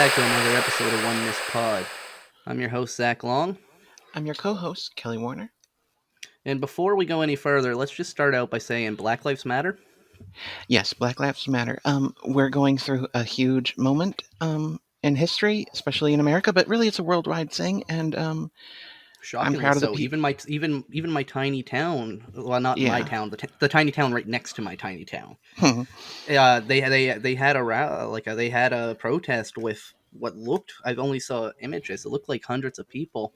back to another episode of One Miss Pod. I'm your host, Zach Long. I'm your co-host, Kelly Warner. And before we go any further, let's just start out by saying Black Lives Matter. Yes, Black Lives Matter. We're going through a huge moment in history, especially in America, but really it's a worldwide thing, and I'm Shockingly proud of the so. people. Even my tiny town. Well, not my Yeah. town. The tiny town right next to my tiny town. Hmm. They had they had a protest with what looked. I only saw images. It looked like hundreds of people.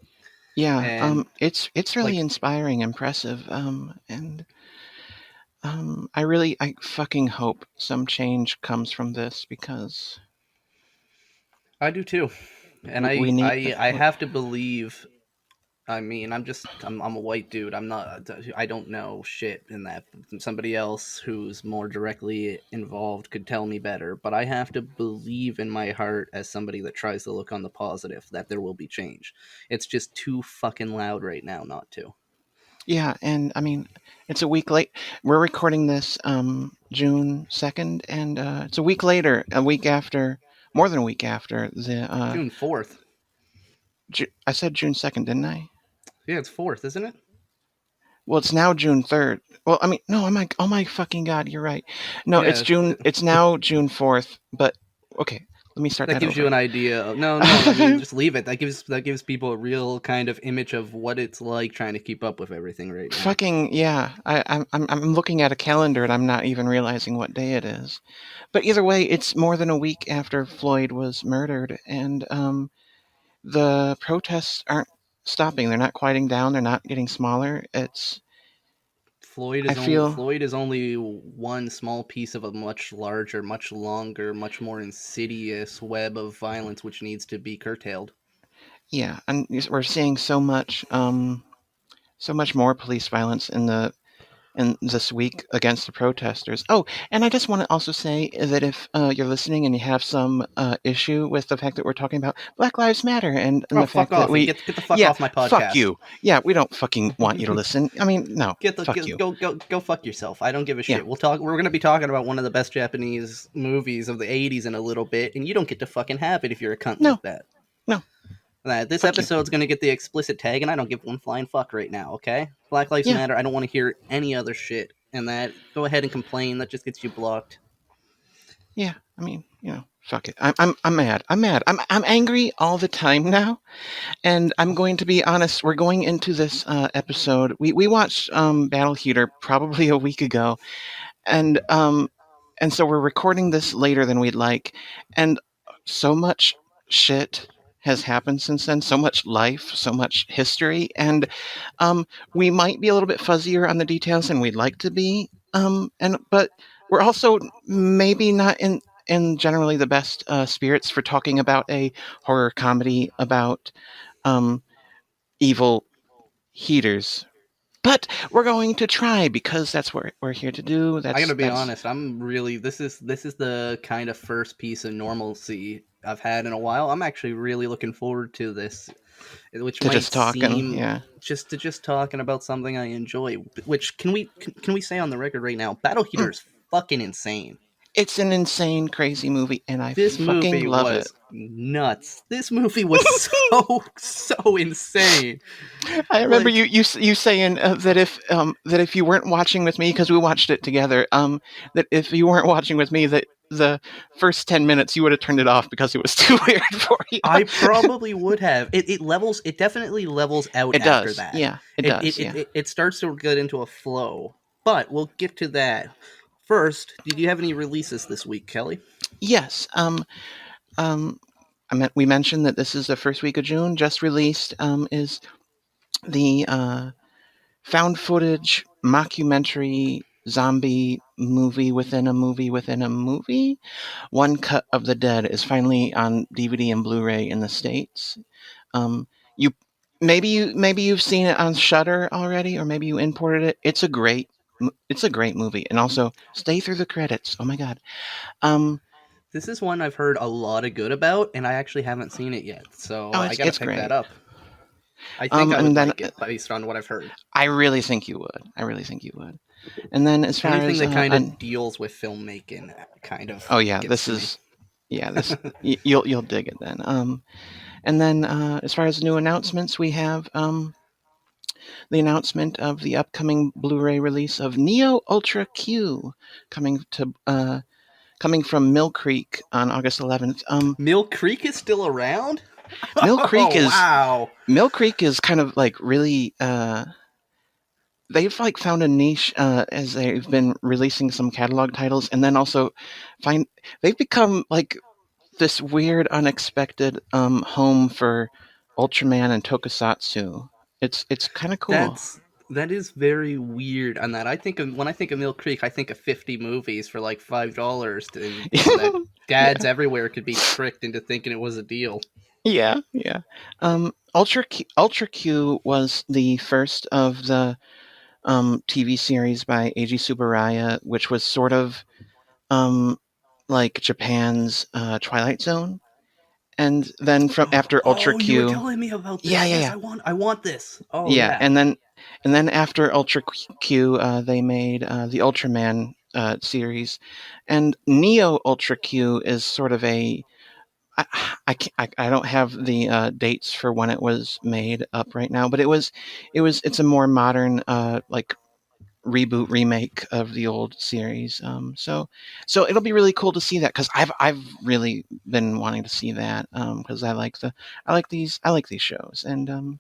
Yeah. And It's really like inspiring, impressive, and I fucking hope some change comes from this because I do too. And we need. I have to believe. I mean, I'm a white dude. I don't know shit in that. Somebody else who's more directly involved could tell me better, but I have to believe in my heart as somebody that tries to look on the positive that there will be change. It's just too fucking loud right now not to. Yeah, and I mean, it's a week late. We're recording this June 2nd, and it's a week later, a week after, more than a week after the. June 4th. I said June 2nd, didn't I? Yeah, it's 4th, isn't it? Well, it's now June 3rd. Well, I mean, no, oh my fucking God, you're right. No, Yeah, it's now June 4th, but okay, let me start that that gives you over. an idea of no. I mean, just leave it. That gives people a real kind of image of what it's like trying to keep up with everything right now. Fucking yeah, I'm looking at a calendar and I'm not even realizing what day it is. But either way, it's more than a week after Floyd was murdered, and the protests aren't stopping. They're not quieting down. They're not getting smaller. I feel, Floyd is only one small piece of a much larger, much longer, much more insidious web of violence which needs to be curtailed. yeah, and we're seeing so much more police violence in this week against the protesters. Oh, and I just want to also say that if you're listening and you have some issue with the fact that we're talking about Black Lives Matter and Oh, the fuck fact that off and we, get the fuck yeah, off my fuck podcast. you. Yeah, we don't fucking want you to listen. I mean, no, fuck you. Go fuck yourself. I don't give a Yeah, shit. We're gonna be talking about one of the best Japanese movies of the '80s in a little bit, and you don't get to fucking have it if you're a cunt no, like that. no, This fuck you. episode's gonna get the explicit tag, and I don't give one flying fuck right now. Okay, Black Lives Yeah, Matter. I don't want to hear any other shit. And that, go ahead and complain. That just gets you blocked. yeah. I mean, fuck it. I'm mad. I'm mad. I'm angry all the time now. And I'm going to be honest, we're going into this episode. We watched Battle Heater probably a week ago, and so we're recording this later than we'd like, and so much shit has happened since then, so much life, so much history, and we might be a little bit fuzzier on the details than we'd like to be, but we're also maybe not in generally the best spirits for talking about a horror comedy about um, evil heaters. But we're going to try because that's what we're here to do. I gotta be That's honest. I'm really this is the kind of first piece of normalcy I've had in a while. I'm actually really looking forward to this, which to might just talking. seem Yeah. just talking about something I enjoy. Which can we say on the record right now? Battle Mm. Heater is fucking insane. It's an insane, crazy movie, and I This fucking movie love it. was nuts. This movie was so insane. I remember Like, you saying that if you weren't watching with me because we watched it together, that if you weren't watching with me, that the first 10 minutes you would have turned it off because it was too weird for you. I probably would have. It definitely levels out It after does, that. yeah, it does, yeah. It starts to get into a flow. But we'll get to that. First, did you have any releases this week, Kelly? Yes. Um, we mentioned that this is the first week of June. Just released is the found footage mockumentary zombie movie within a movie within a movie. One Cut of the Dead is finally on DVD and Blu-ray in the States. You maybe you've seen it on Shudder already, or maybe you imported it. It's a great movie, and also stay through the credits. Oh my God. Um, This is one I've heard a lot of good about, and I actually haven't seen it yet. So oh, I gotta it's pick that great. up. I think I would And then like it based on what I've heard. I really think you would. I really think you would. And then as far Anything as that kind of deals with filmmaking kind of oh yeah, gets this to me. is Yeah, this you'll dig it then. And then as far as new announcements, we have the announcement of the upcoming Blu-ray release of Neo Ultra Q coming from Mill Creek on August 11th. Mill Creek is still around? Mill Creek Oh, is wow. Mill Creek is kind of like really they've like found a niche as they've been releasing some catalog titles, and then also find they've become like this weird, unexpected home for Ultraman and Tokusatsu. It's kind of cool. That's that is very weird on that. I think of when I think of Mill Creek, I think of 50 movies for like $5 and so that dads Yeah, everywhere could be tricked into thinking it was a deal. yeah, yeah. Ultra Q was the first of the TV series by Eiji Tsuburaya, which was sort of um, like Japan's Twilight Zone. And then from after Ultra Oh, you were Q, telling me about yeah, this. yeah, Yes, yeah, I want this. Oh yeah, yeah. and then after Ultra Q, they made the Ultraman series, and Neo Ultra Q is sort of a I don't have the dates for when it was made up right now, but it's a more modern like reboot remake of the old series. So it'll be really cool to see that because I've really been wanting to see that because I like these shows and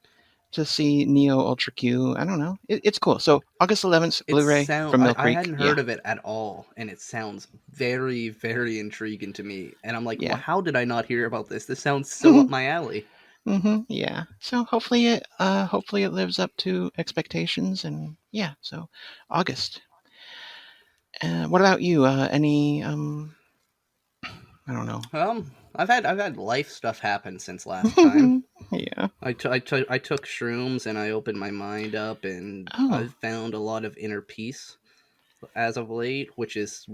to see Neo Ultra Q, I don't know, it's cool. So August 11th, Blu-ray from Mill I Creek. hadn't Yeah, heard of it at all, and it sounds very, very intriguing to me. And I'm like, well, yeah. how did I not hear about this? This sounds so up my alley. Yeah. So hopefully it lives up to expectations and yeah. So August. What about you? Any I don't know. I've had life stuff happen since last time. Yeah. I took shrooms and I opened my mind up and Oh. I've found a lot of inner peace as of late, which is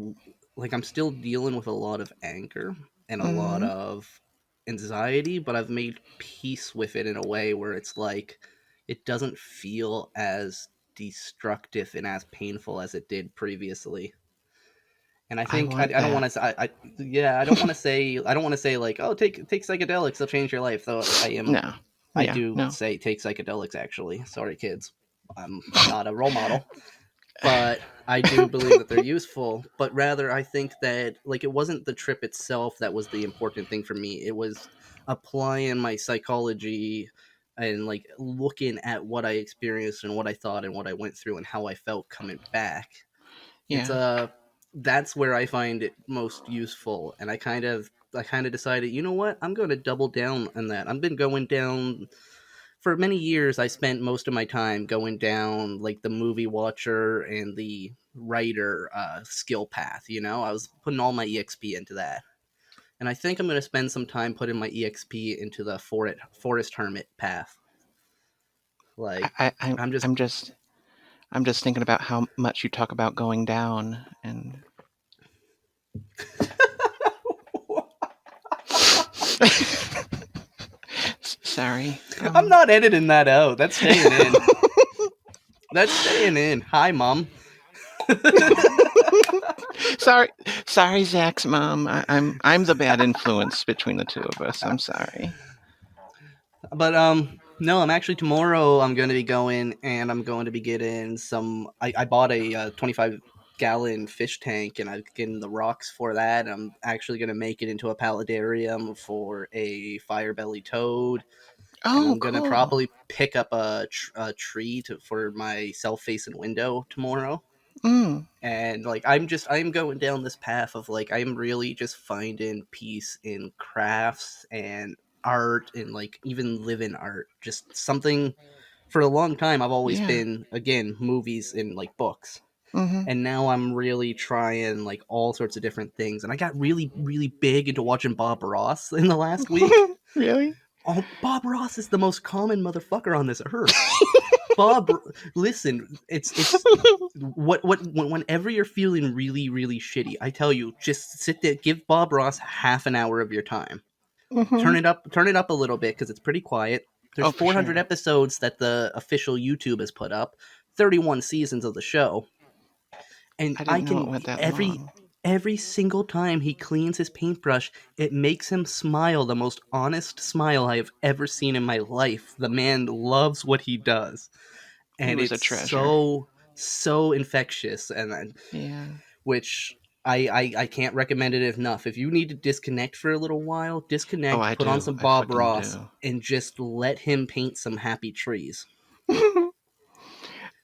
like I'm still dealing with a lot of anger and a lot Mm, of anxiety, but I've made peace with it in a way where it's like it doesn't feel as destructive and as painful as it did previously. And I I think want I don't that. want to yeah, I don't want to say like, oh, take psychedelics, they'll change your life. Though No. I Yeah. do No. say take psychedelics. Actually, sorry kids, I'm not a role model, but I do believe that they're useful. But rather, I think that like it wasn't the trip itself that was the important thing for me. It was applying my psychology and like looking at what I experienced and what I thought and what I went through and how I felt coming back. It's Yeah. that's where I find it most useful, and I kind of decided, you know what, I'm going to double down on that. I've been going down for many years. I spent most of my time going down like the movie watcher and the writer skill path. You know, I was putting all my exp into that, and I think I'm going to spend some time putting my exp into the forest hermit path. I, Like I I'm I'm just I'm just I'm just thinking about how much you talk about going down and sorry. I'm not editing that out. That's staying in. That's staying in. Hi, mom. Sorry, sorry, Zach's mom. I'm the bad influence between the two of us. I'm sorry. But no, I'm actually tomorrow. I'm going to be going and I'm going to be getting some. I bought a 25-gallon fish tank and I'm getting the rocks for that. I'm actually going to make it into a paludarium for a fire belly toad, and Oh, I'm going to cool. probably pick up a tree for my self facing window tomorrow. Mm, And like I'm going down this path of like I'm really just finding peace in crafts and art and like even living art, just something. For a long time I've always yeah. been, again, movies and like books, Mm-hmm. and now I'm really trying like all sorts of different things, and I got really big into watching Bob Ross in the last week. Really? Oh, Bob Ross is the most common motherfucker on this earth. Bob, listen, it's whenever you're feeling really shitty, I tell you, just sit there, give Bob Ross half an hour of your time. Mm-hmm. Turn it up a little bit because it's pretty quiet. There's Oh, for 400 sure. episodes that the official YouTube has put up, 31 seasons of the show, and I I didn't know it can went that long. every single time he cleans his paintbrush, it makes him smile the most honest smile I have ever seen in my life. The man loves what he does, He and was a it's treasure. so infectious, and Yeah. which I can't recommend it enough. If you need to disconnect for a little while, Oh, disconnect, I put on do. some I Bob fucking Ross, do. and just let him paint some happy trees. Happy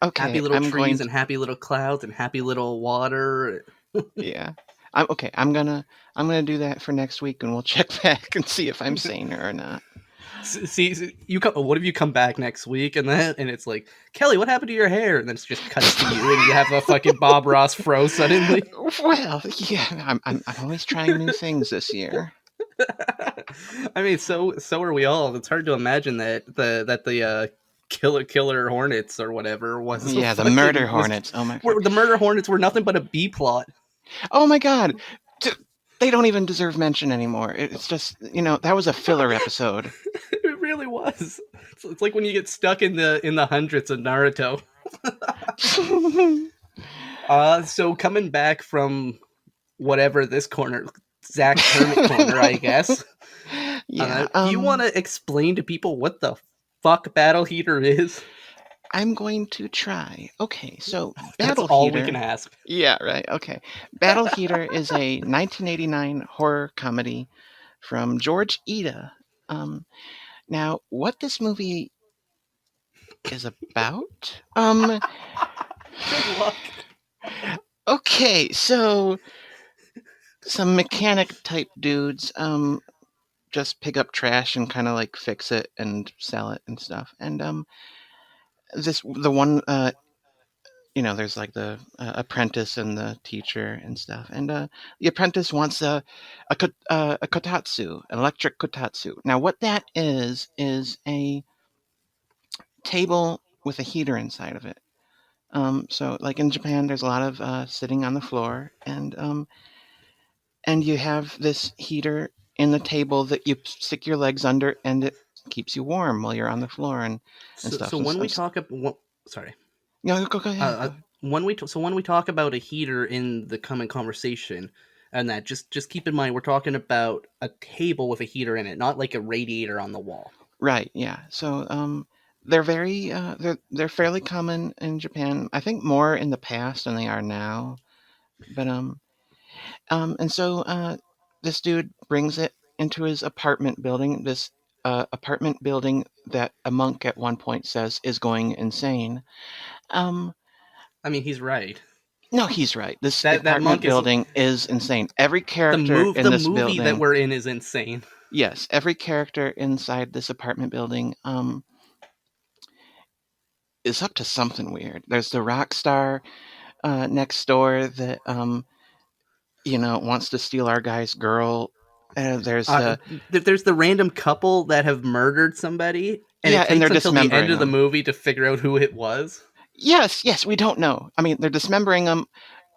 Okay, little I'm going trees to. and happy little clouds and happy little water. Yeah. Okay. I'm gonna do that for next week, and we'll check back and see if I'm saner or not. See, you come. What if you come back next week and it's like, Kelly, what happened to your hair? And then it just cuts to you, and you have a fucking Bob Ross fro suddenly. Well, yeah. I'm always trying new things this year. I mean, so are we all. It's hard to imagine that the killer hornets or whatever was a Yeah, the murder fucking was hornets. Oh my fuck. were the murder hornets were nothing but a B plot. Oh my god. D- They don't even deserve mention anymore. It's just, that was a filler episode. It really was. It's like when you get stuck in the hundreds of Naruto. So coming back from whatever this corner, Zach's Hermit Corner, I guess. Yeah. Do you want to explain to people what the fuck Battle Heater is? I'm going to try. Okay, so That's Battle all we can Heater. ask. Yeah, right. Okay. Battle Heater is a 1989 horror comedy from George Ida. Um, Now, what this movie is about? Good luck. Okay, so some mechanic type dudes just pick up trash and kind of like fix it and sell it and stuff. And the one there's like the apprentice and the teacher and stuff. And the apprentice wants a kotatsu, an electric kotatsu. Now, what that is a table with a heater inside of it. So, like in Japan, there's a lot of sitting on the floor, and you have this heater in the table that you stick your legs under, and it keeps you warm while you're on the floor and So stuff. when we talk about, sorry, No, go ahead. uh, Go. when we talk about a heater in the coming conversation, and that just keep in mind we're talking about a table with a heater in it, not like a radiator on the wall. Right. Yeah. So they're very they're fairly common in Japan. I think more in the past than they are now. But and so this dude brings it into his apartment building. This apartment building that a monk at one point says is going insane. Um, I mean, he's right. no, he's right. This That apartment monk is building is insane. Every character in the this movie that building, we're in is insane. yes, every character inside this apartment building is up to something weird. There's the rock star next door that wants to steal our guy's girl. There's Uh, there's the random couple that have murdered somebody, and yeah, it and they're takes until the end dismembering of the them. movie to figure out who it was. Yes, we don't know. I mean, they're dismembering them,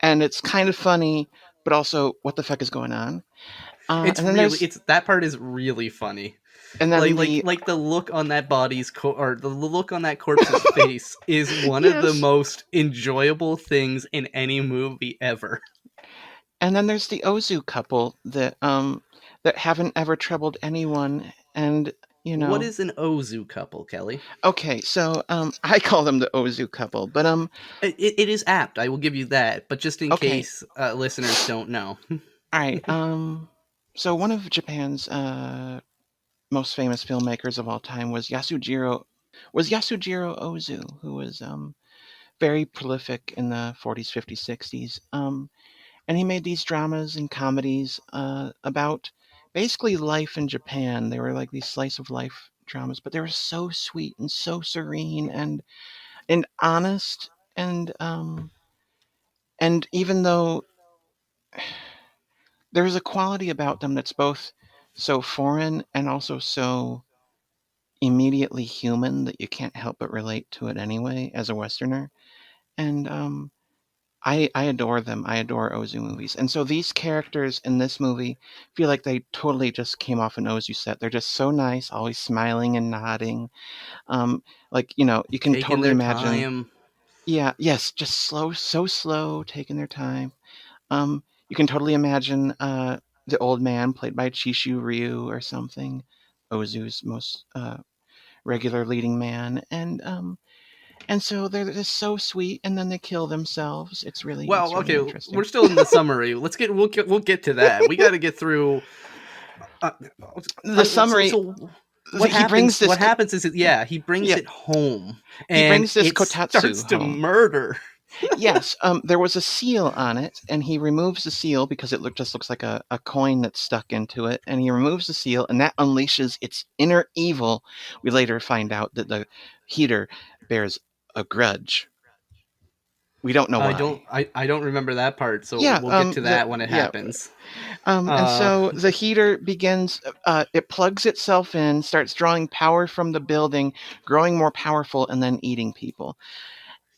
and it's kind of funny, but also what the fuck is going on? And then there's It's that part is really funny. and then the Like the look on that or the look on that corpse's face is one of the yes, most enjoyable things in any movie ever. and then there's the Ozu couple that haven't ever troubled anyone, and you What know is an Ozu couple, Kelly? okay, so I call them the Ozu couple, but It is apt. I will give you that, but just in okay, case listeners don't know, all right, so one of Japan's most famous filmmakers of all time was Yasujiro Ozu, who was very prolific in the 40s, 50s, 60s. And he made these dramas and comedies about basically life in Japan. They were like these slice of life dramas, but they were so sweet and so serene and honest. And even though there's a quality about them that's both so foreign and also so immediately human that you can't help but relate to it anyway as a Westerner. And I adore them. I adore Ozu movies. And so these characters in this movie feel like they totally just came off an Ozu set. They're just so nice, always smiling and nodding. Like, you can taking totally their imagine. time. Yeah, yes, just slow, so slow, taking their time. You can totally imagine the old man played by Chishu Ryu or something, Ozu's most regular leading man, and so they're just so sweet, and then they kill themselves. It's Well, really okay, interesting. we're still in the summary. We'll get to that. We got to get through. Uh, The so summary, so what he brings happens? this What happens is yeah, he brings yeah, it home, he and brings this it Kotatsu starts to home. murder. Yes, there was a seal on it, and he removes the seal because just looks like a coin that's stuck into it. And he removes the seal, and that unleashes its inner evil. We later find out that the heater bears a grudge. We don't know why. I don't remember that part, so Yeah, we'll get to the that when it yeah, happens. and Uh, so the heater begins. It plugs itself in, starts drawing power from the building, growing more powerful, and then eating people.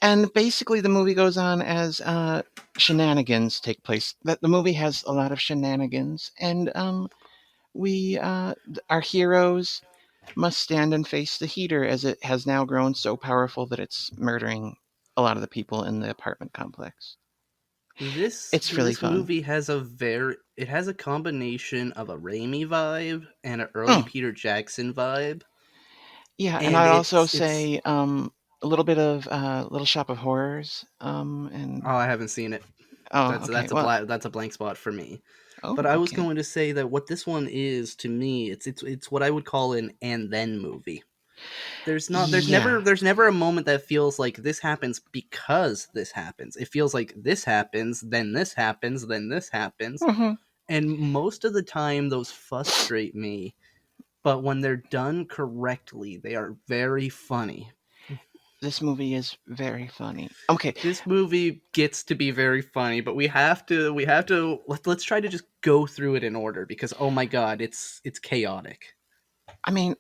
And basically, the movie goes on as shenanigans take place. That the movie has a lot of shenanigans, and we our heroes must stand and face the heater as it has now grown so powerful that it's murdering a lot of the people in the apartment complex. It's really this fun. movie has it has a combination of a Raimi vibe and an early Oh, Peter Jackson vibe, yeah, and and I'd also it's say a little bit of Little Shop of Horrors. And oh, I haven't seen it. oh, okay, well, That's a blank spot for me. oh, But I was okay, going to say that what this one is to me, it's what I would call an and then movie. yeah, There's never a moment that feels like this happens because this happens. It feels like this happens, then this happens, then this happens. hmm And most of the time those frustrate me, but when they're done correctly, they are very funny. this movie is very funny. Okay, This movie gets to be very funny, but let's try to just go through it in order because oh my god, it's chaotic. I mean,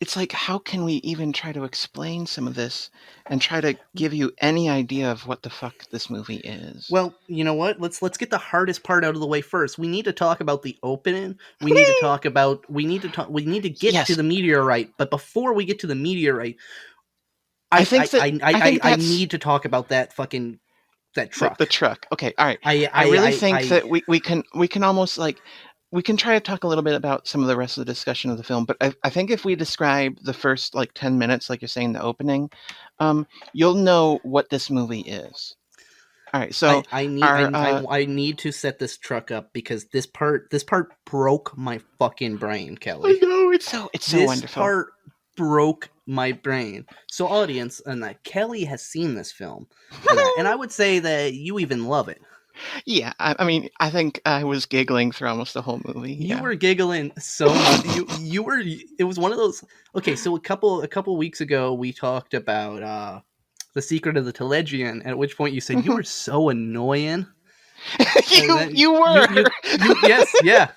it's like, how can we even try to explain some of this and try to give you any idea of what the fuck this movie is? Well, you know what? Let's get the hardest part out of the way first. We need to talk about the opening. We need to talk about we need to get to Yes, the meteorite. But before we get to the meteorite, I think that I think I that's need to talk about that fucking that the truck. truck. Okay, all right. I really think I that we can almost like we can try to talk a little bit about some of the rest of the discussion of the film, but I think if we describe the first like 10 minutes, like you're saying, the opening, you'll know what this movie is. All right, so our I need to set this truck up because this part broke my fucking brain, I Kelly. know it's so This wonderful. part broke my brain. So, audience, and that Kelly has seen this film, and I would say that you even love it. Yeah, I mean, I think I was giggling through almost the whole movie. You Yeah. were giggling so much. You were. It was one of those. Okay, so a couple weeks ago we talked about the secret of the Telegian. At which point you said you were so annoying, and then You were. yes, yeah,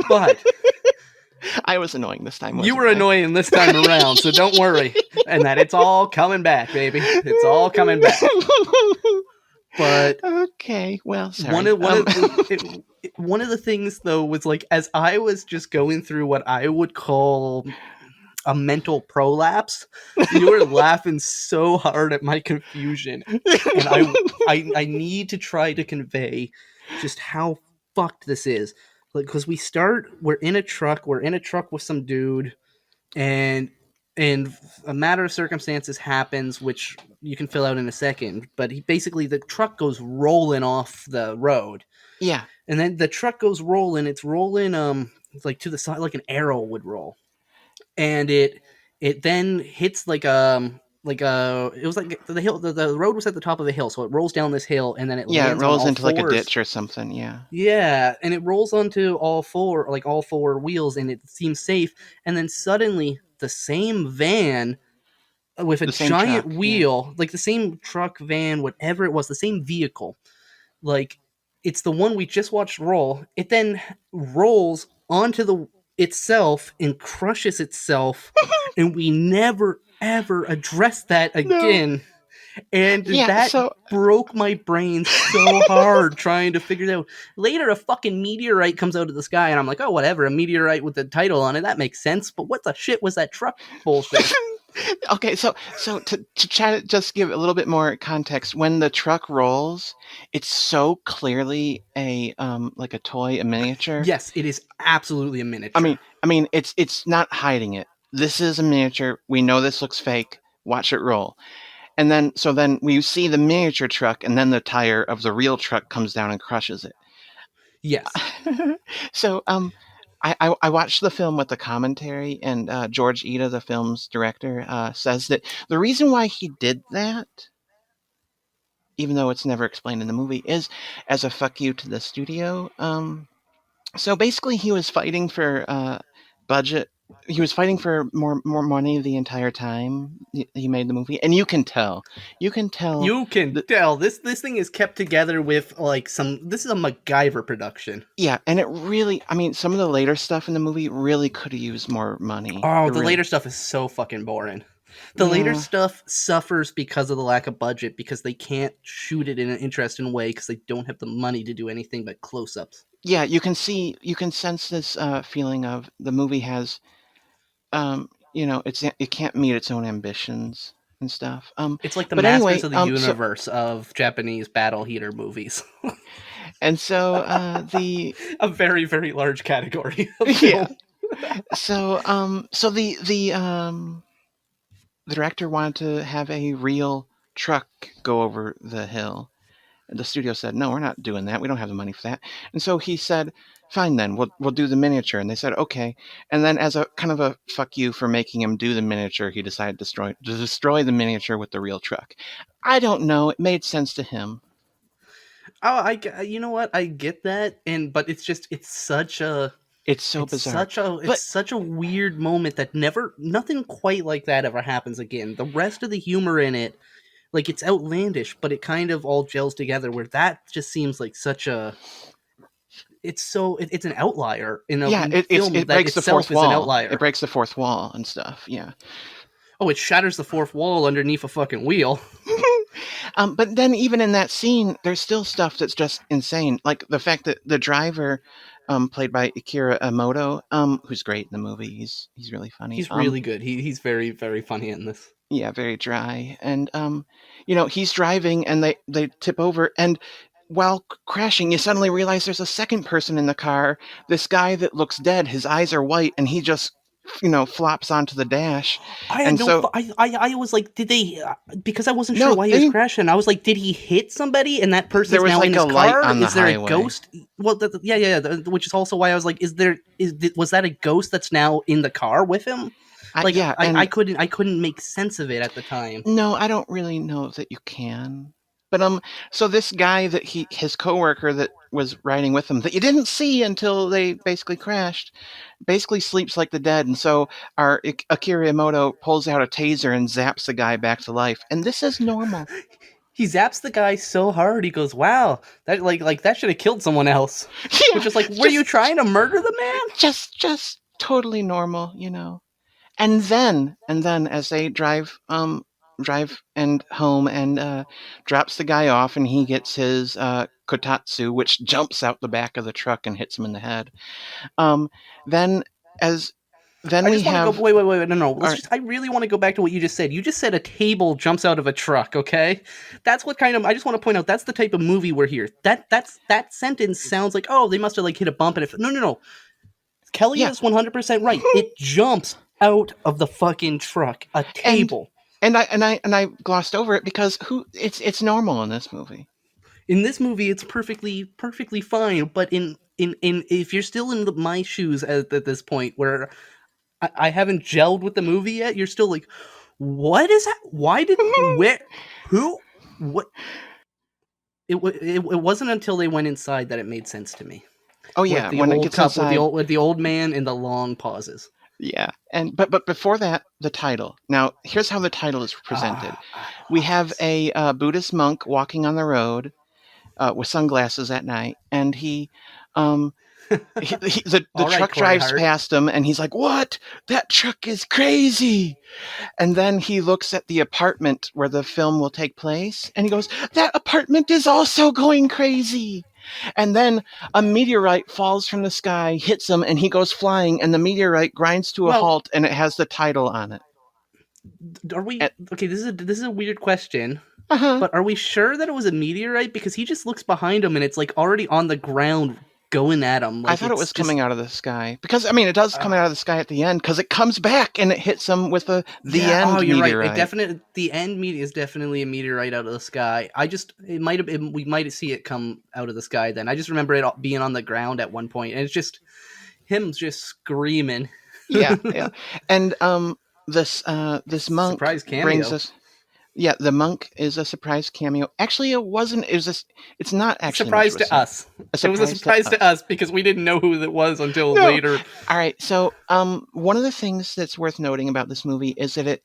but I was annoying this time, you wasn't were I? annoying this time around. So don't worry, and that it's all coming back, baby. It's all coming back. But Okay. Well, sorry. one of the things though was like as I was just going through what I would call a mental prolapse, you were laughing so hard at my confusion, and I need to try to convey just how fucked this is. Like, because we're in a truck with some dude, and a matter of circumstances happens, which you can fill out in a second. But basically the truck goes rolling off the road, Yeah. and then the truck goes rolling. It's rolling, it's like to the side, like an arrow would roll, and it then hits like it was like the hill the road was at the top of a hill, so it rolls down this hill and then it Yeah. It lands on rolls all into like a fours. ditch or something. Yeah. Yeah, and it rolls onto all four wheels, and it seems safe, and then suddenly the same van with a The same giant truck. Yeah. wheel, like the same truck, van, whatever it was, the same vehicle, like it's the one we just watched roll. It then rolls onto the itself and crushes itself, and we never ever address that No. again. And Yeah. that So. broke my brain so hard trying to figure it out. Later, a fucking meteorite comes out of the sky, and I'm like, oh, whatever, a meteorite with the title on it, that makes sense. But what the shit was that truck bullshit? Okay, so to chat, just give a little bit more context. When the truck rolls, it's so clearly a like a toy, a miniature. Yes, it is absolutely a I miniature. mean, it's not hiding it. This is a miniature. We know this looks fake. Watch it roll. And then we see the miniature truck, and then the tire of the real truck comes down and crushes it. Yes. So I watched the film with the commentary, and George Ida, the film's director, says that the reason why he did that, even though it's never explained in the movie, is as a fuck you to the studio. So basically, he was fighting for budget. He was fighting for more money the entire time he made the movie, and you can tell. You can tell. You can The, tell this thing is kept together with like some. This is a MacGyver production. yeah, and it really. I mean, some of the later stuff in the movie really could have used more money. Oh, It the really. later stuff is so fucking boring. The later Yeah. stuff suffers because of the lack of budget because they can't shoot it in an interesting way because they don't have the money to do anything but close-ups. Yeah, you can sense this feeling of the movie has, it can't meet its own ambitions and stuff. It's like the But Masters anyway, of the Universe of Japanese battle heater movies. so the A very, very large category of yeah, film. so the director wanted to have a real truck go over the hill. The studio said, "No, we're not doing that. We don't have the money for that." And so he said, "Fine, then we'll do the miniature." And they said, "Okay." And then, as a kind of a fuck you for making him do the miniature, he decided to destroy the miniature with the real truck. I don't know. It made sense to him. Oh, you know what? I get that, but it's just It's so bizarre. it's But such a weird moment that nothing quite like that ever happens again. The rest of the humor in it, like it's outlandish, but it kind of all gels together. Where that just seems like such a it's an outlier in a yeah, film it that breaks the fourth itself is an wall. It outlier. breaks the fourth wall and stuff. Yeah. Oh, it shatters the fourth wall underneath a fucking wheel. But then even in that scene, there's still stuff that's just insane. Like the fact that the driver, played by Akira Emoto, who's great in the movie. He's really funny. He's really good. He's very, very funny in this. Yeah, very dry. And he's driving, and they tip over, and while crashing, you suddenly realize there's a second person in the car. This guy that looks dead. His eyes are white, and he just flops onto the dash. I had And no. so I was like, did they? Because I wasn't sure no, why he was crashing. I was like, did he hit somebody and that there person's was now in like a his light car? on the Is there a highway. ghost? Well, which is also why I was like, was that a ghost that's now in the car with him? Like, Yeah, and I couldn't make sense of it at the time. no, I don't really know that you can. But so this guy that his coworker that was riding with him that you didn't see until they basically crashed, basically sleeps like the dead. And so our Akira Emoto pulls out a taser and zaps the guy back to life. And this is normal. He zaps the guy so hard, he goes, "Wow, that like that should have killed someone else." Yeah, Which is like, were you just trying to murder the man? just totally normal. And then as they drive and home, and drops the guy off, and he gets his Kotatsu, which jumps out the back of the truck and hits him in the head. Um, then as then I we just want to go. have Wait. No. Let's our just. I really want to go back to what you just said. You just said a table jumps out of a truck. Okay, that's what kind of. I just want to point out that's the type of movie we're here. That sentence sounds like, oh, they must have like hit a bump and if no. Kelly yeah, is 100% right. It jumps out of the fucking truck. A and table. I glossed over it because it's normal in this movie. In this movie, it's perfectly fine. But in if you're still in my shoes at this point where I haven't gelled with the movie yet, you're still like, what is that? Why did where who what? It wasn't until they went inside that it made sense to me. Oh With yeah, the when it old gets couple, inside. with the old man and the long pauses. Yeah, and but before that, the title. Now, here's how the title is presented. I We love have this. a Buddhist monk walking on the road with sunglasses at night, and um, the All right, truck Corey drives Hart. past him, and he's like, "What? That truck is crazy!" And then he looks at the apartment where the film will take place, and he goes, "That apartment is also going crazy." And then a meteorite falls from the sky, hits him, and he goes flying, and the meteorite grinds to a Well, halt, and it has the title on it. Are we And, okay? This is a weird question, uh-huh. but are we sure that it was a meteorite? Because he just looks behind him and it's like already on the ground going at him. I Like thought it it's was just coming out of the sky because I mean it does come uh, out of the sky at the end because it comes back and it hits him with the yeah. Oh, end you're right. It meteorite. definitely the end meteor is definitely a meteorite out of the sky. I just it might have been, we might see it come out of the sky. Then I just remember it being on the ground at one point, and it's just him just screaming. Yeah, yeah. And this monk Surprise brings cameo. us. Yeah, the monk is a surprise cameo. Actually, it wasn't. It was. It's not actually much Surprise of a to us. a It was a surprise to surprise to us. us because we didn't know who it was until No. later. All right. So, one of the things that's worth noting about this movie is that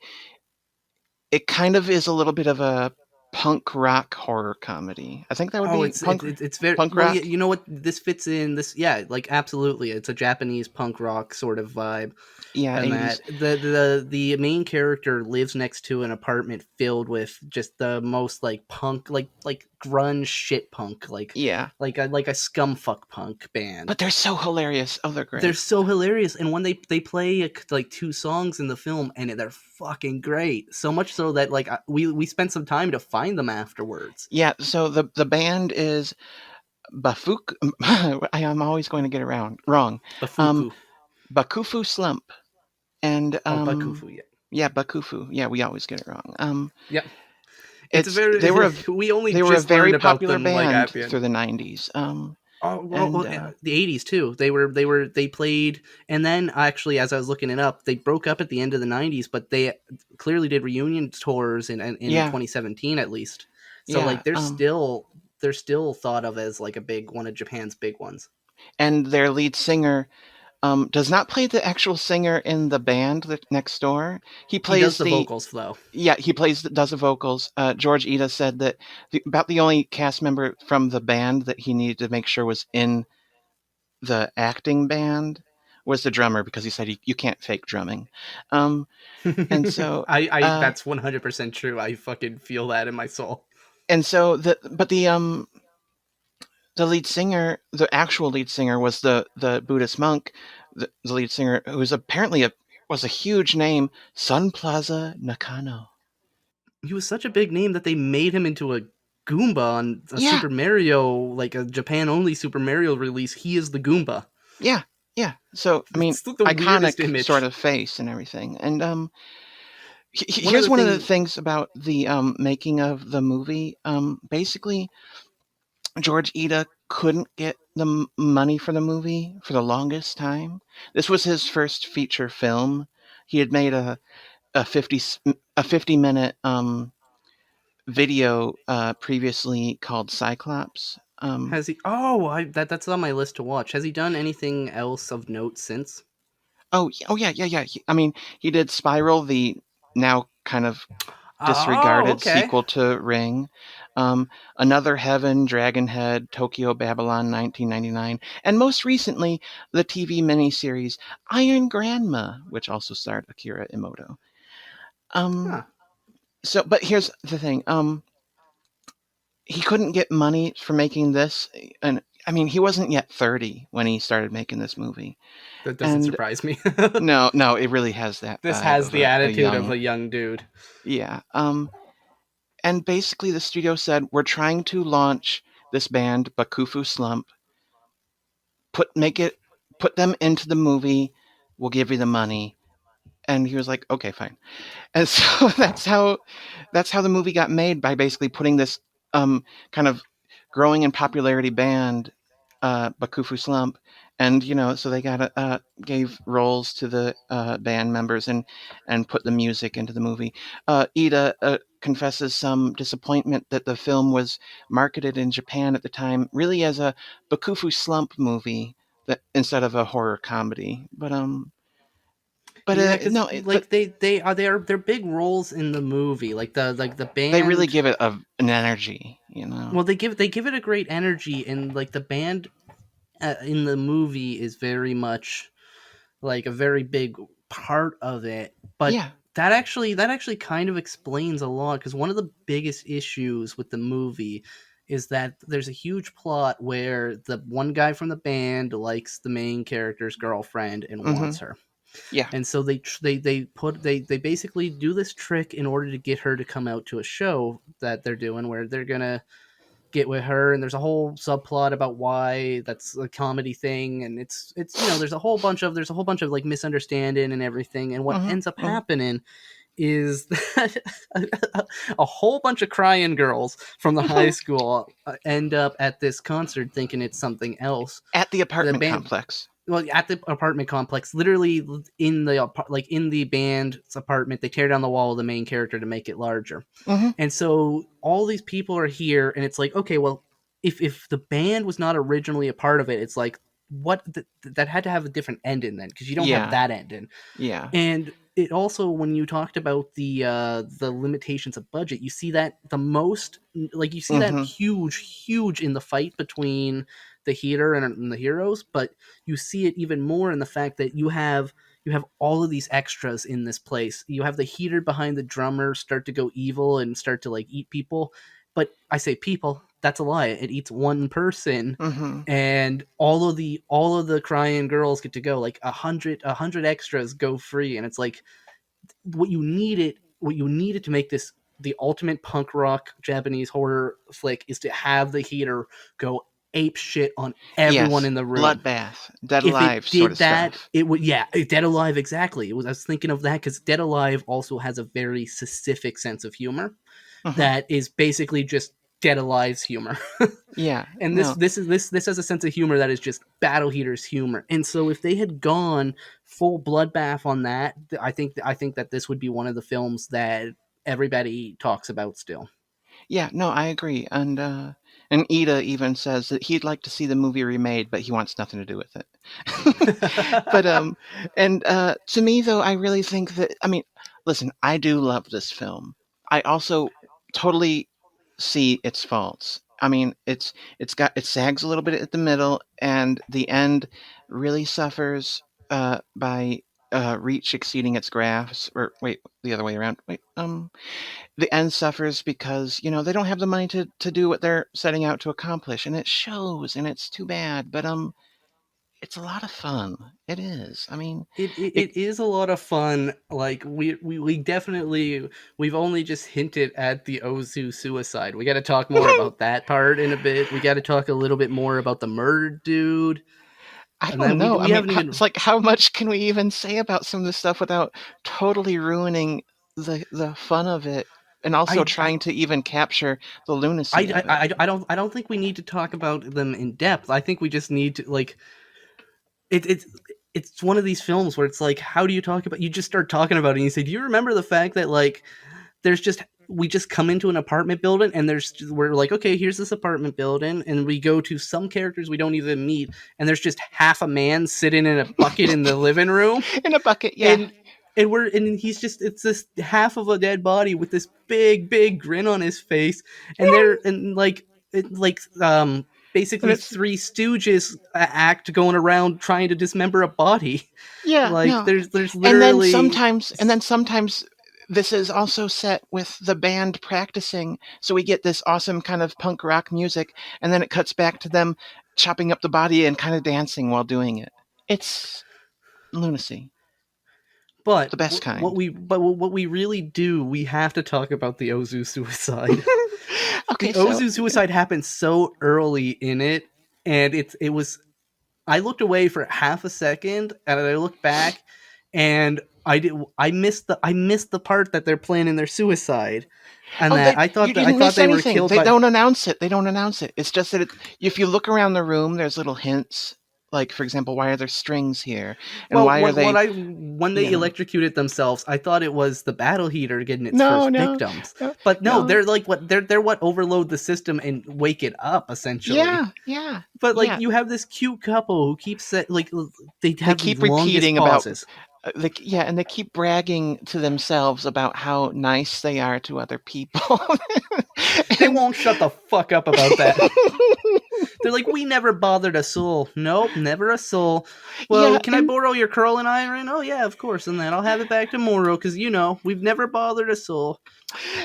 it kind of is a little bit of a punk rock horror comedy. I think that would Oh, be it's very punk well. Yeah, rock. you know what? This fits in. This, yeah, like absolutely. It's a Japanese punk rock sort of vibe, Yeah, and 80s. that the main character lives next to an apartment filled with just the most like punk, like grunge shit punk, Yeah, like a scumfuck punk band. but they're so hilarious. Oh, they're They're great. so hilarious, and when they play like two songs in the film, and they're fucking great. So much so that like we spent some time to find them afterwards. Yeah, so the band is Bafuk. I am always going to get around wrong. Um, Bafuku. Bakufu-Slump and Oh, Bakufu. Yeah. yeah, Bakufu. Yeah, we always get it wrong. Yep. It's a It's they were very. a We only they were a just very learned about popular them like band at the end. through the 90s. Oh well, And the '80s too. They played, and then actually, as I was looking it up, they broke up at the end of the '90s, but they clearly did reunion tours in yeah, 2017 at least. So yeah. like they're still thought of as like a big one of Japan's big ones. And their lead singer does not play the actual singer in the band that next door. He He does plays the the vocals though. Yeah, he does the vocals. George Ida said that about the only cast member from the band that he needed to make sure was in the acting band was the drummer because he said you can't fake drumming. Um, and so I uh, that's 100% true. I fucking feel that in my soul. the lead singer, the actual lead singer, was the Buddhist monk, the lead singer who was apparently a huge name, Sun Plaza Nakano. He was such a big name that they made him into a Goomba on a Yeah, Super Mario, like a Japan only Super Mario release. He is the Goomba. yeah, yeah. So I mean, It's the weirdest iconic sort image. of face and everything. And One of here's the one of the things things about the making of the movie. Basically, George Ida couldn't get the money for the movie for the longest time. This was his first feature film. He had made a 50-minute video previously called Cyclops. has he? Oh, that's on my list to watch. Has he done anything else of note since? Oh yeah, yeah, yeah. I mean, he did Spiral, the now kind of Oh, disregarded okay. sequel to Ring. Another Heaven, Dragonhead, Tokyo Babylon 1999, and most recently the TV miniseries Iron Grandma, which also starred Akira Imoto. Um, Huh. but here's the thing. He couldn't get money for making this, and I mean, he wasn't yet 30 when he started making this movie. That doesn't And surprise me. no, no, it really has that This vibe has of the a attitude of young, a young dude. yeah. And basically, the studio said, "We're trying to launch this band, Bakufu-Slump. Make it, put them into the movie. We'll give you the money." And he was like, "Okay, fine." And so that's how the movie got made, by basically putting this kind of growing in popularity band, Bakufu Slump, and so they got gave roles to the band members and put the music into the movie. Ida confesses some disappointment that the film was marketed in Japan at the time really as a Bakufu Slump movie that instead of a horror comedy. But Yeah, because no, but like they're big roles in the movie. Like the they really band. give it an energy. Well, they give it a great energy, and like the band in the movie is very much like a very big part of it. But Yeah. that actually kind of explains a lot, because one of the biggest issues with the movie is that there's a huge plot where the one guy from the band likes the main character's girlfriend and Mm-hmm. wants her. Yeah. And so they basically do this trick in order to get her to come out to a show that they're doing where they're gonna get with her, and there's a whole subplot about why that's a comedy thing, and it's there's a whole bunch of like misunderstanding and everything, and what Hmm. ends up Hmm. happening is that a whole bunch of crying girls from the high school end up at this concert thinking it's something else. At the The apartment band, complex. well, at the apartment complex, literally in the band's apartment, they tear down the wall of the main character to make it larger. Hmm. And so all these people are here, and it's like, okay, well, if the band was not originally a part of it, it's like that had to have a different ending then, because you don't have Yeah. that ending. Yeah. And it also, when you talked about the limitations of budget, you see that the most, like, you see that Hmm. huge in the fight between the heater and the heroes, but you see it even more in the fact that you have all of these extras in this place. You have the heater behind the drummer start to go evil and start to like eat people. But I say people, that's a lie. It eats one person, Hmm. and all of the crying girls get to go. Like a hundred extras go free, and it's like what you needed to make this the ultimate punk rock Japanese horror flick is to have the heater go ape shit on everyone Yes. in the room. Bloodbath. Dead If it Alive sort of did that, stuff. it would, yeah, Dead Alive, exactly. I was thinking of that because Dead Alive also has a very specific sense of humor Hmm. that is basically just Dead Alive's humor. Yeah. And this No. this is this has a sense of humor that is just Battle Heater's humor. And so if they had gone full bloodbath on that, I think that this would be one of the films that everybody talks about still. Yeah, no, I agree. And Iida even says that he'd like to see the movie remade, but he wants nothing to do with it. But and to me though, I really think that I mean, listen, I do love this film. I also totally see its faults. I mean, it sags a little bit at the middle, and the end really suffers by reach exceeding its grasp. Or wait, the other way around. Wait, the end suffers because they don't have the money to do what they're setting out to accomplish, and it shows, and it's too bad. But it's a lot of fun. It is. I mean, it. It is a lot of fun. Like we definitely, we've only just hinted at the Ozu suicide. We got to talk more about that part in a bit. We got to talk a little bit more about the murdered dude, I and don't then we know. I we mean, haven't it's even. like how much can we even say about some of this stuff without totally ruining the fun of it, and also I I trying to even capture the lunacy of it. I don't think we need to talk about them in depth. I think we just need to like it, it's one of these films where it's like, how do you talk about? You just start talking about it, and you say, "Do you remember the fact that like there's just we just come into an apartment building and we're like, okay, here's this apartment building, and we go to some characters we don't even meet, and there's just half a man sitting in a bucket in the living room, In a bucket, yeah. and and he's just, it's this half of a dead body with this big grin on his face, and they're and like And basically it's Three Stooges act going around trying to dismember a body. yeah, Like no. there's And then literally. sometimes this is also set with the band practicing, so we get this awesome kind of punk rock music, and then it cuts back to them chopping up the body and kind of dancing while doing it. It's lunacy, But the best kind. what we really do, we have to talk about the Ozu suicide. Okay, The so Ozu suicide happened so early in it, and it was. I looked away for half a second, and I looked back, and I missed the part that they're planning their suicide, and oh, that they I you thought that I didn't thought miss they were anything. killed They by. don't announce it. They don't announce it. It's just that if you look around the room, there's little hints. Like, for example, why are there strings here, and Well, why are they? when they You know, electrocuted themselves, I thought it was the battle heater getting its no, first no, victims. no, But no, no. they're what overload the system and wake it up essentially. Yeah, yeah, But like yeah. you have this cute couple who keeps like they They have the keep longest repeating about pauses. yeah, and they keep bragging to themselves about how nice they are to other people. They And won't shut the fuck up about that. They're like, we never bothered a soul. Nope, never a soul. yeah, Well, can I and borrow your curling iron? Oh yeah, of course. And then I'll have it back tomorrow because we've never bothered a soul.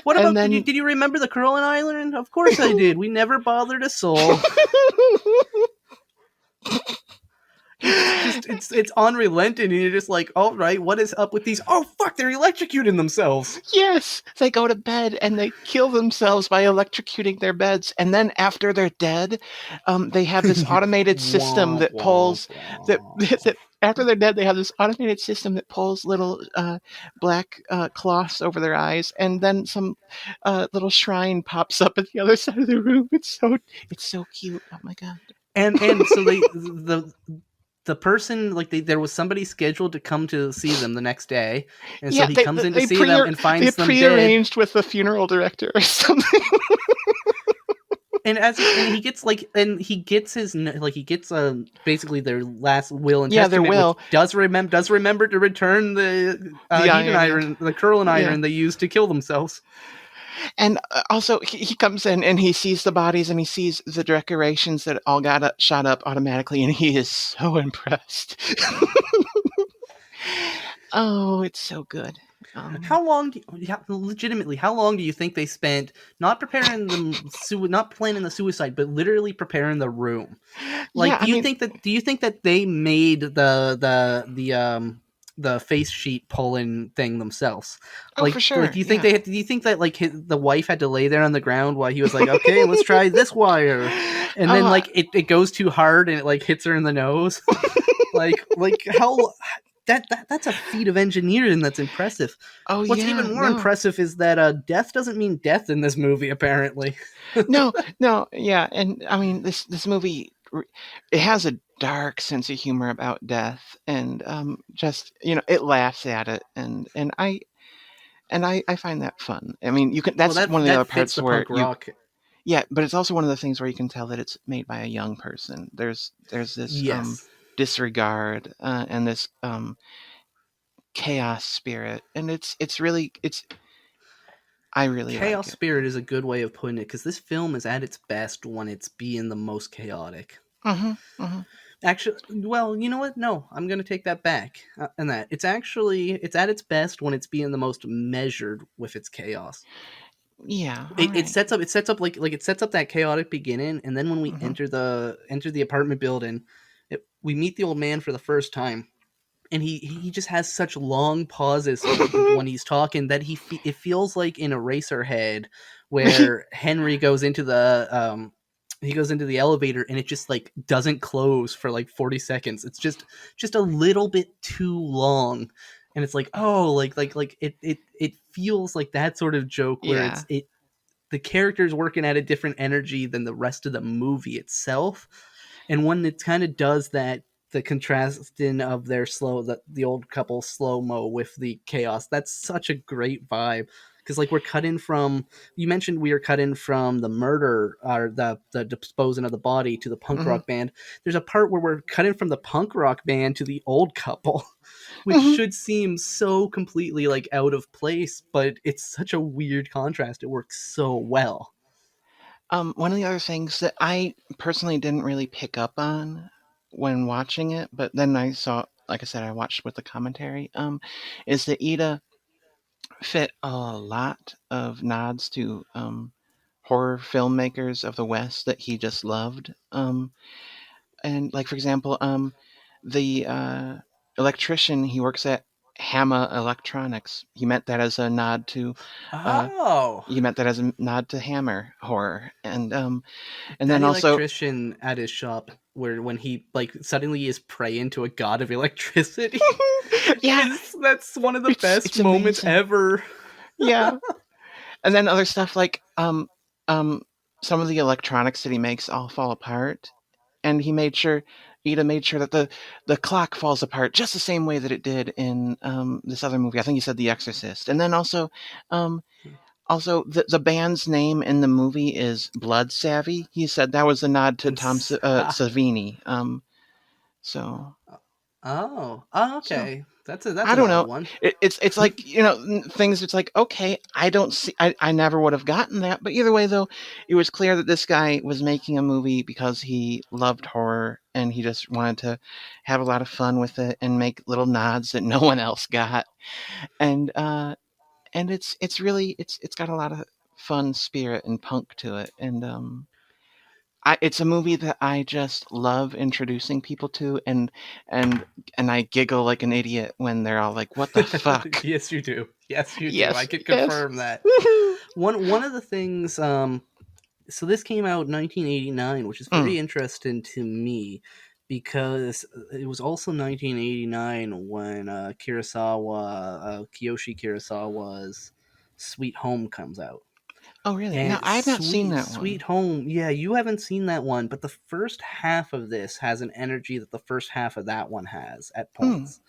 What and about did you then did you remember the curling iron? Of course I did. We never bothered a soul. It's unrelenting, and you're just like, all right, what is up with these? Oh fuck, they're electrocuting themselves. Yes, they go to bed and they kill themselves by electrocuting their beds, and then after they're dead, they have this automated system Womp that womp pulls that womp. that after they're dead, they have this automated system that pulls little black cloths over their eyes, and then some little shrine pops up at the other side of the room. It's so cute. Oh my god. And so the person, like, there was somebody scheduled to come to see them the next day, and so Yeah, he comes in to see them and they finds them dead. prearranged with the funeral director or something. And he gets like, and he gets he gets basically their last will and Yeah, their testament, which will. does remember to return The heat and iron. iron, the curling Yeah. iron they used to kill themselves. And also, he comes in and he sees the bodies and he sees the decorations that all got shot up automatically, and he is so impressed. Oh, it's so good. How long legitimately, how long do you think they spent not preparing not planning the suicide, but literally preparing the room? Yeah, Like, I mean, do you think that they made the face sheet pulling thing themselves? oh, for Like, sure. Yeah. do you think that, like, the wife had to lay there on the ground while he was like, okay, let's try this wire, and then, Uh, like, it goes too hard and it, like, hits her in the nose? Like how that's a feat of engineering that's impressive. oh, What's yeah. even more No. impressive is that death doesn't mean death in this movie, apparently. No, no. Yeah. And I mean, this movie, it has a dark sense of humor about death, and just, it laughs at it. And I find that fun. I mean, Well, that's one of the that other fits parts the where punk rock. yeah, but it's also one of the things where you can tell that it's made by a young person. There's this Yes. disregard and this chaos spirit, and I really like Chaos it. spirit is a good way of putting it, because this film is at its best when it's being the most chaotic. Hmm. Hmm. Actually, well, you know what? No, I'm gonna take that back. And that it's at its best when it's being the most measured with its chaos. Yeah. All right. It sets up like it sets up that chaotic beginning, and then when we Hmm. enter the apartment building, we meet the old man for the first time, and he just has such long pauses when he's talking that it feels like in Eraserhead, where Henry goes into the elevator, and it just, like, doesn't close for like 40 seconds. It's just a little bit too long, and it's like, oh, it feels like that sort of joke where Yeah. the character's working at a different energy than the rest of the movie itself. And when it kind of does that, the contrasting of their the old couple slow mo with the chaos, that's such a great vibe. Because, like, we're cut in from, you mentioned we are cut in from the murder, or the disposing of the body, to the punk Hmm. rock band. There's a part where we're cut in from the punk rock band to the old couple, which Hmm. should seem so completely, like, out of place, but it's such a weird contrast. It works so well. One of the other things that I personally didn't really pick up on when watching it, but then I saw, like I said, I watched with the commentary, is that Ida fit a lot of nods to horror filmmakers of the West that he just loved. And like, for example, the electrician, he works at Hama Electronics. Uh, Oh, he meant that as a nod to Hammer horror, and that then also, electrician at his shop, where when he, like, suddenly is praying to a god of electricity, yeah, that's one of the best it's moments amazing. ever. Yeah, and then other stuff like um some of the electronics that he makes all fall apart, and Ida made sure that the clock falls apart just the same way that it did in this other movie. I think he said The Exorcist. And then um, the band's name in the movie is Blood Savvy. He said that was a nod to Tom Savini. So so Okay, that's I an don't odd know. one. It's like, things. It's like, okay, I don't see. I never would have gotten that. But either way, though, it was clear that this guy was making a movie because he loved horror and he just wanted to have a lot of fun with it and make little nods that no one else got. And it's really it's got a lot of fun spirit and punk to it. And it's a movie that I just love introducing people to, and and I giggle like an idiot when they're all like, "What the fuck?" Yes, you do. Yes, you do. I Yes, could yes. confirm that. One of the things, so this came out in 1989, which is Mm. very interesting to me because it was also 1989 when Kiyoshi Kurosawa's Sweet Home comes out. Oh, really? No, And I have not seen that Sweet one. Home, yeah, you haven't seen that one, but the first half of this has an energy that the first half of that one has at Mm. points.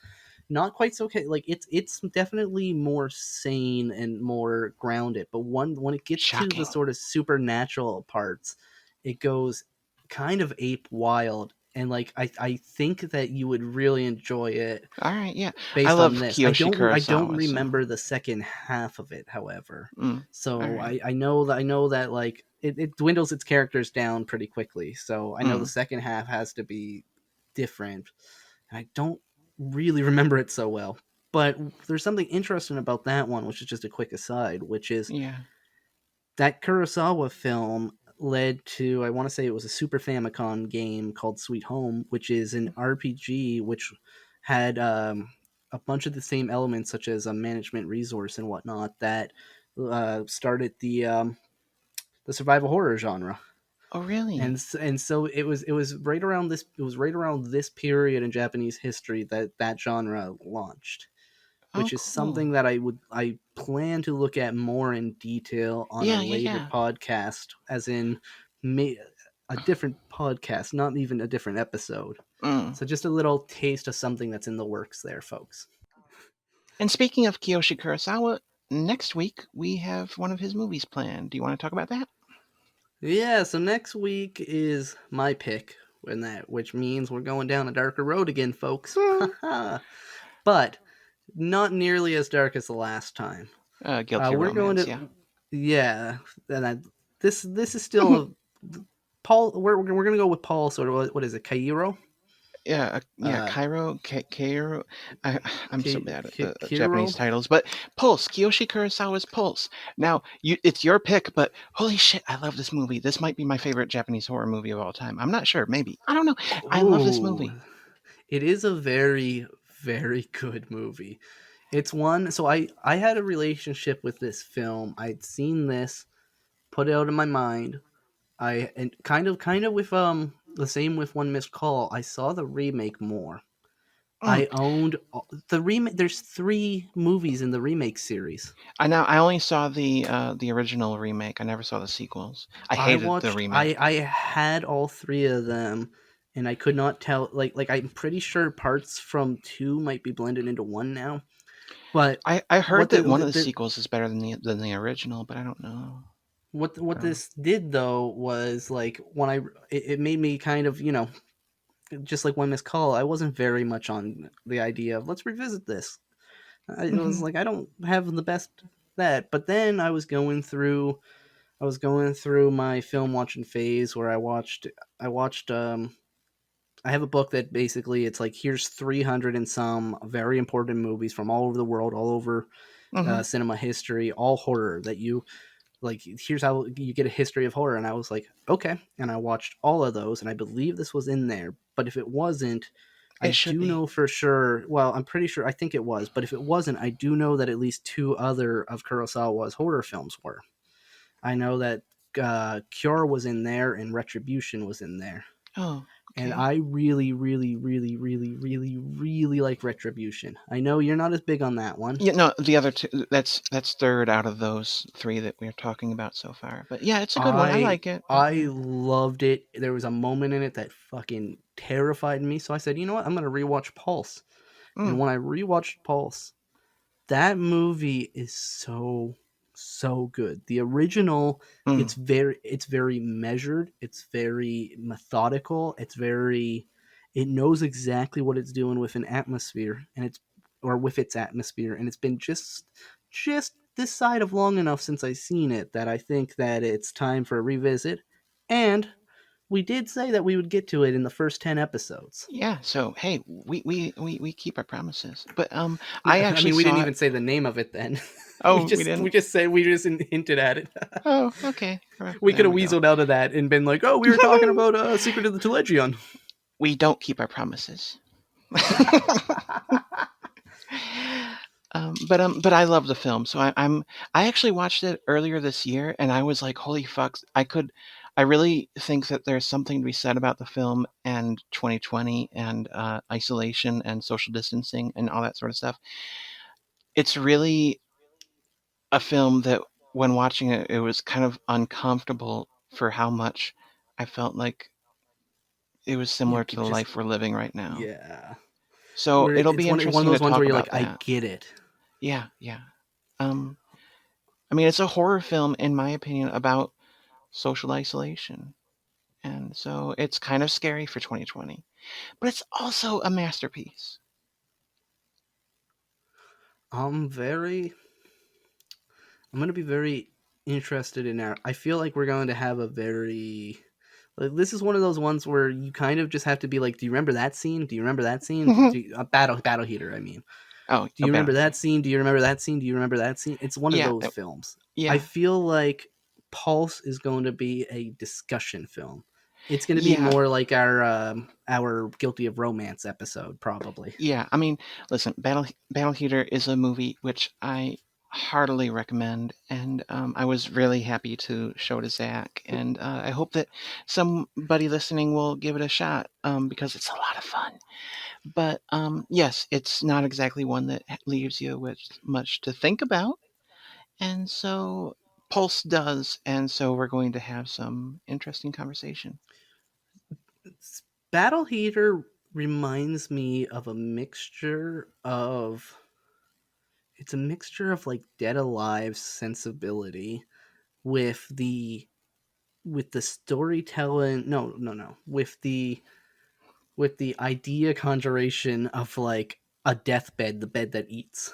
Not quite so like it's definitely more sane and more grounded, but when it gets to the Shocking. sort of supernatural parts, it goes kind of ape wild. And like I think that you would really enjoy it All right, yeah. I based on love this. Kiyoshi I don't Kurosawa, so. remember the second half of it, however. All So right. I know that like it dwindles its characters down pretty quickly. So I know the Mm. second half has to be different. And I don't really remember it so well. But there's something interesting about that one, which is just a quick aside, which is Yeah. that Kurosawa film led to, I want to say it was a Super Famicom game called Sweet Home, which is an RPG which had a bunch of the same elements, such as a management resource and whatnot, that started the survival horror genre. Oh, really? And so it was right around this period in Japanese history that that genre launched, Oh, which is cool. something that I plan to look at more in detail on a Yeah, yeah, later yeah. podcast, as in a different podcast, not even a different episode. Mm. So just a little taste of something that's in the works there, folks. And speaking of Kiyoshi Kurosawa, next week we have one of his movies planned. Do you want to talk about that? Yeah, so next week is my pick, which means we're going down a darker road again, folks. Hmm. But not nearly as dark as the last time. Guilty We're going romance, yeah. to, yeah, and this is still Paul. We're gonna go with Paul. Sort of what is it, Kairo? Yeah, yeah, Uh, Kairo. I'm so bad at the Kiro. Japanese titles, but Pulse, Kiyoshi Kurosawa's Pulse. Now, it's your pick, but holy shit, I love this movie. This might be my favorite Japanese horror movie of all time. I'm not sure, maybe. I don't know. I love this Oh, movie. it is a very good movie. It's one. So I had a relationship with this film. I'd seen this, put it out of my mind. I and kind of with the same with One Missed Call. I saw the remake more. Mm. I owned the remake. There's three movies in the remake series. I only saw the original remake. I never saw the sequels. I hated the remake. I had all three of them, and I could not tell. Like I'm pretty sure parts from two might be blended into one now. But I heard what that one of the sequels is better than the original, but I don't know. I what don't know. this did though was like when it made me kind of just like One Missed Call. I wasn't very much on the idea of let's revisit this. I was Hmm. like I don't have the best that, but then I was going through my film watching phase where I watched I have a book that basically it's like here's 300 and some very important movies from all over the world, all over Hmm. cinema history, all horror that you like. Here's how you get a history of horror, and I was like, okay, and I watched all of those, and I believe this was in there. But if it wasn't, It I should do be. know for sure. Well, I'm pretty sure. I think it was, but if it wasn't, I do know that at least two other of Kurosawa's horror films were. I know that Cure was in there and Retribution was in there. Oh, And okay. I really like Retribution. I know you're not as big on that one. Yeah, no, the other two. That's third out of those three that we're talking about so far. But yeah, it's a good one. I like it. But I yeah. loved it. There was a moment in it that fucking terrified me. So I said, you know what? I'm gonna rewatch Pulse. And Mm. when I rewatched Pulse, that movie is so good. The original, Mm. it's very measured, it's very methodical, it knows exactly what it's doing with an atmosphere and it's or with its atmosphere, and it's been just this side of long enough since I've seen it that I think that it's time for a revisit. And We did say that we would get to it in the first 10 episodes. Yeah, so hey, we keep our promises. But I I actually mean, we didn't saw it. even say the name of it then. we Oh, we just we didn't. just said we just hinted at it. Oh, okay. We could There have we go. weaseled out of that and been like, "Oh, we were talking about Secret of the Telegion." We don't keep our promises. But I love the film. So I actually watched it earlier this year, and I was like, holy fuck! I really think that there's something to be said about the film and 2020 and isolation and social distancing and all that sort of stuff. It's really a film that when watching it, it was kind of uncomfortable for how much I felt like it was You similar to could the just, life we're living right now. yeah. So Where it'll it's be one of interesting to those ones where talk you're like, about I that. get it. Yeah, yeah. Um, I mean, it's a horror film, in my opinion, about social isolation. And so it's kind of scary for 2020. But it's also a masterpiece. I'm very, I'm gonna be very interested in that. I feel like we're going to have a very, like, this is one of those ones where you kind of just have to be like, do you remember that scene? Do you remember that scene? Battle Heater, I mean. Oh, Do a you remember battle. that scene? Do you remember that scene? Do you remember that scene? It's one of Yeah, those films. I yeah, feel like Pulse is going to be a discussion film. It's going to be yeah, more like our Guilty of Romance episode, probably. yeah. I mean, listen, Battle Heater is a movie which I heartily recommend, and I was really happy to show to Zach, and I hope that somebody listening will give it a shot because it's a lot of fun. But yes, it's not exactly one that leaves you with much to think about. And so Pulse does. And so we're going to have some interesting conversation. Battle Heater reminds me of a mixture of, it's a mixture of like Dead Alive sensibility with the storytelling, no, with the idea conjuration of like a deathbed, the bed that eats.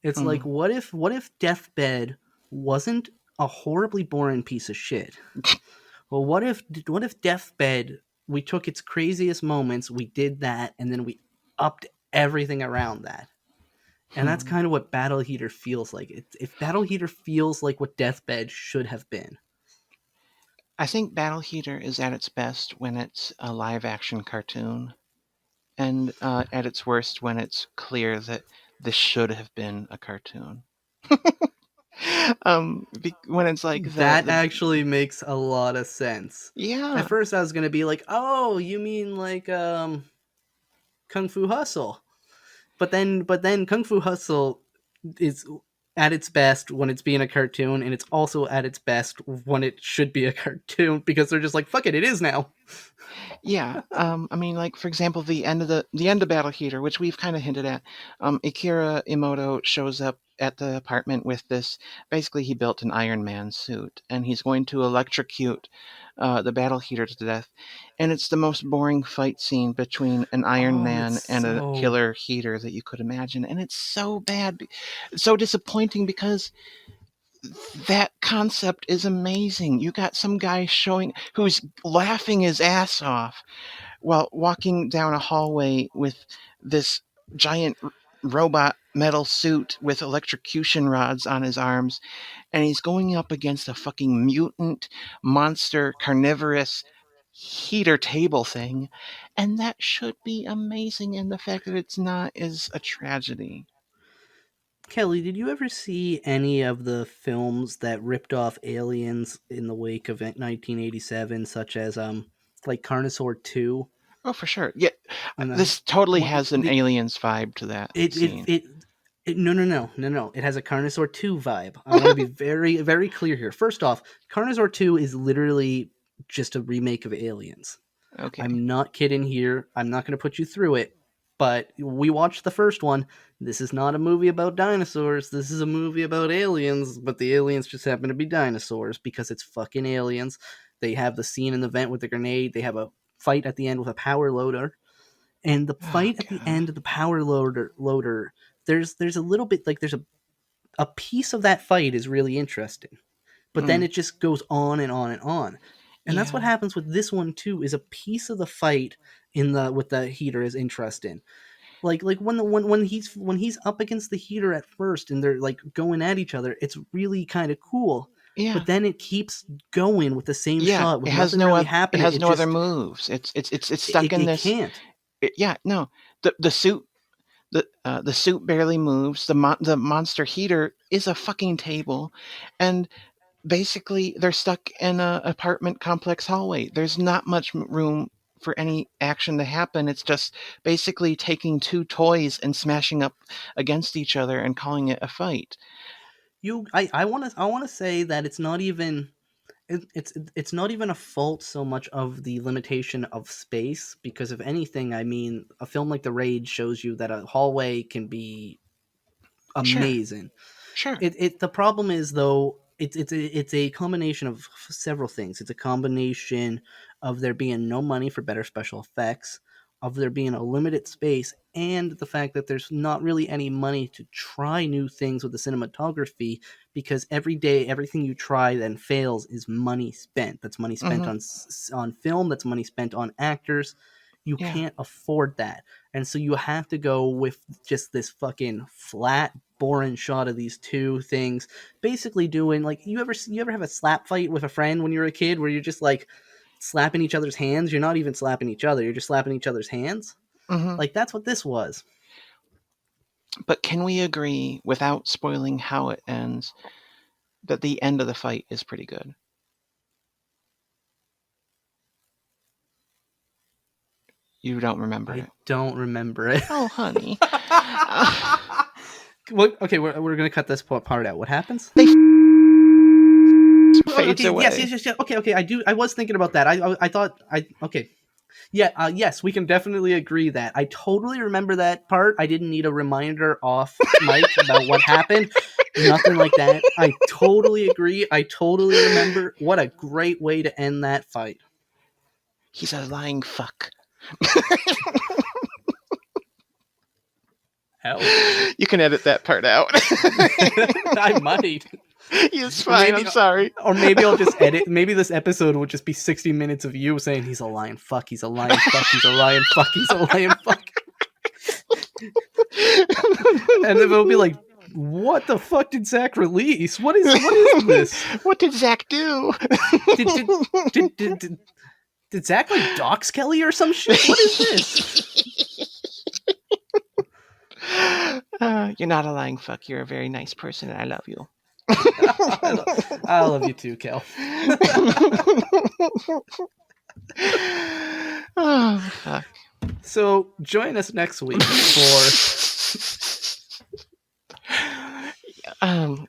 It's like, Mm. what if Deathbed wasn't a horribly boring piece of shit? Well, what if Deathbed, we took its craziest moments, we did that, and then we upped everything around that. And that's Hmm. kind of what Battle Heater feels like. If Battle Heater feels like what Deathbed should have been. I think Battle Heater is at its best when it's a live action cartoon, and at its worst when it's clear that this should have been a cartoon. When it's like That the actually makes a lot of sense. At yeah, first I was gonna be like, oh, you mean like Kung Fu Hustle. But then Kung Fu Hustle is at its best when it's being a cartoon, and it's also at its best when it should be a cartoon because they're just like, fuck it, it is now. yeah. I mean, like for example, the end of Battle Heater, which we've kind of hinted at. Akira Imoto shows up at the apartment with this. Basically, he built an Iron Man suit, and he's going to electrocute the Battle Heater to death. And it's the most boring fight scene between an Iron Oh, it's Man and a so, killer heater that you could imagine, and it's so bad, so disappointing because that concept is amazing. You got some guy showing who's laughing his ass off while walking down a hallway with this giant robot metal suit with electrocution rods on his arms, and he's going up against a fucking mutant monster carnivorous heater table thing, and that should be amazing, and the fact that it's not is a tragedy. Kelly, did you ever see any of the films that ripped off aliens in the wake of 1987, such as like Carnosaur 2? Oh, for sure. Yeah, And this totally what has an the aliens vibe to that it it, scene. it no. It has a Carnosaur 2 vibe. I want to be very, very clear here. First off, Carnosaur 2 is literally just a remake of Aliens. Okay. I'm not kidding here. I'm not going to put you through it. But we watched the first one. This is not a movie about dinosaurs. This is a movie about aliens, but the aliens just happen to be dinosaurs because it's fucking aliens. They have the scene in the vent with the grenade. They have a fight at the end with a power loader. And the Oh fight at the God. end of the power loader, there's a little bit like there's a piece of that fight is really interesting. But then Mm. it just goes on and on and on. And that's what Yeah. happens with this one too. Is a piece of the fight in the with the heater is interesting. Like when he's up against the heater at first and they're like going at each other, it's really kind of cool. Yeah. But then it keeps going with the same Yeah. shot It with has nothing no really oth- it happening. has It no other just moves. It's stuck in it this. can't. Yeah. No. The suit. The suit barely moves. The monster heater is a fucking table, and basically they're stuck in a apartment complex hallway. There's not much room for any action to happen. It's just basically taking two toys and smashing up against each other and calling it a fight. I want to say that it's not even it's not even a fault so much of the limitation of space, because if anything, I mean, a film like The Raid shows you that a hallway can be Sure, amazing. sure. The problem is though it's a combination of several things. It's a combination of there being no money for better special effects, of there being a limited space, and the fact that there's not really any money to try new things with the cinematography, because every day everything you try then fails is money spent. That's money spent Hmm. on film, that's money spent on actors. You Yeah. can't afford that. And so you have to go with just this fucking flat boring shot of these two things basically doing, like, you ever have a slap fight with a friend when you were a kid where you're just like slapping each other's hands? You're not even slapping each other, you're just slapping each other's hands. Hmm. Like, that's what this was. But can we agree, without spoiling how it ends, that the end of the fight is pretty good? You don't remember I it? don't remember it. Oh, honey. Uh, Okay, we're gonna cut this part out. What happens? they Oh, fades okay, yes, away. yes, yes, yes. Okay, I was thinking about that. I thought I okay. Yeah, yes, we can definitely agree that I totally remember that part. I didn't need a reminder off mic about what happened. Nothing like that. I totally agree. I totally remember. What a great way to end that fight. He's a lying fuck. Hell, You can edit that part out. I might. It's Or fine. maybe, I'm sorry. or maybe I'll just edit. Maybe this episode will just be 60 minutes of you saying he's a lion fuck, he's a lion fuck, he's a lion fuck, he's a lion fuck. And then it'll be like, what the fuck did Zach release? What is this? What did Zach do? Did did did did, did, did Zach like dox Kelly or some shit? What is this? You're not a lying fuck. You're a very nice person, and I love you. I love you too, Kel. Oh, fuck. So join us next week for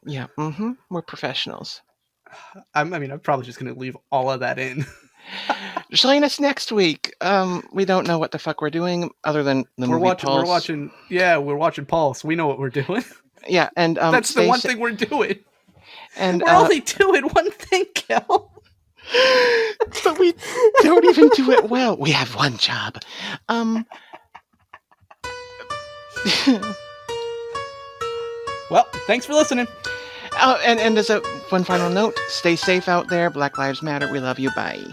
Yeah. We're professionals. I mean, I'm probably just gonna leave all of that in. Join us next week. We don't know what the fuck we're doing other than the movie We're Pulse. watching Pulse. We know what we're doing. Yeah, and That's the one thing we're doing. And We're only doing one thing, Kel. but we don't even do it well. We have one job. Well, thanks for listening. And as one final note, stay safe out there. Black Lives Matter. We love you. Bye.